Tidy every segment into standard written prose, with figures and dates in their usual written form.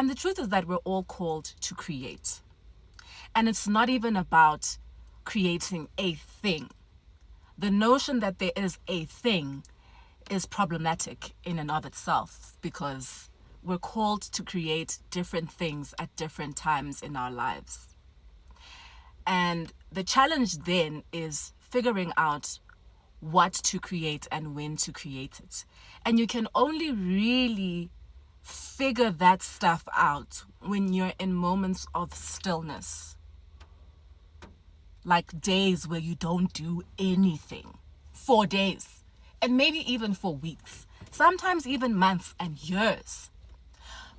And the truth is that we're all called to create. And it's not even about creating a thing. The notion that there is a thing is problematic in and of itself, because we're called to create different things at different times in our lives. And the challenge then is figuring out what to create and when to create it. And you can only really figure that stuff out when you're in moments of stillness, like days where you don't do anything for days, and maybe even for weeks, sometimes even months and years.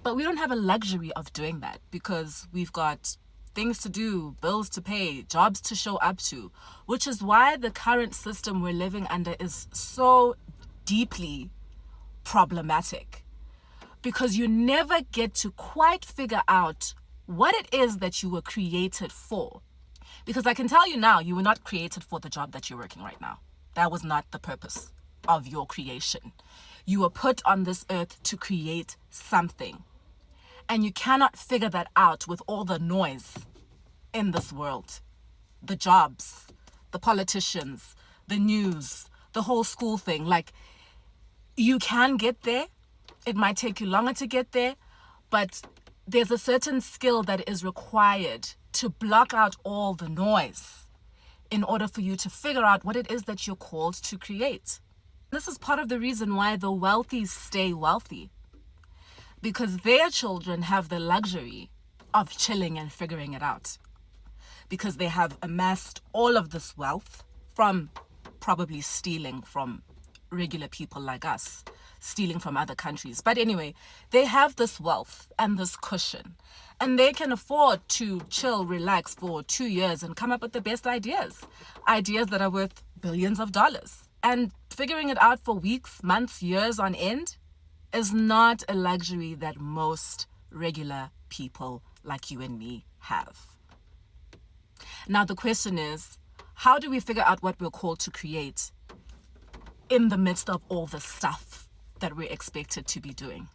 But we don't have a luxury of doing that because we've got things to do, bills to pay, jobs to show up to, which is why the current system we're living under is so deeply problematic, because you never get to quite figure out what it is that you were created for. Because I can tell you now, you were not created for the job that you're working right now. That was not the purpose of your creation. You were put on this earth to create something. And you cannot figure that out with all the noise in this world. The jobs, the politicians, the news, the whole school thing. Like, you can get there. It might take you longer to get there, but there's a certain skill that is required to block out all the noise in order for you to figure out what it is that you're called to create. This is part of the reason why the wealthy stay wealthy, because their children have the luxury of chilling and figuring it out, because they have amassed all of this wealth from probably stealing from regular people like us, stealing from other countries. But anyway, they have this wealth and this cushion, and they can afford to chill, relax for 2 years and come up with the best ideas that are worth billions of dollars. And figuring it out for weeks, months, years on end is not a luxury that most regular people like you and me have. Now, the question is, how do we figure out what we're called to create in the midst of all the stuff that we're expected to be doing?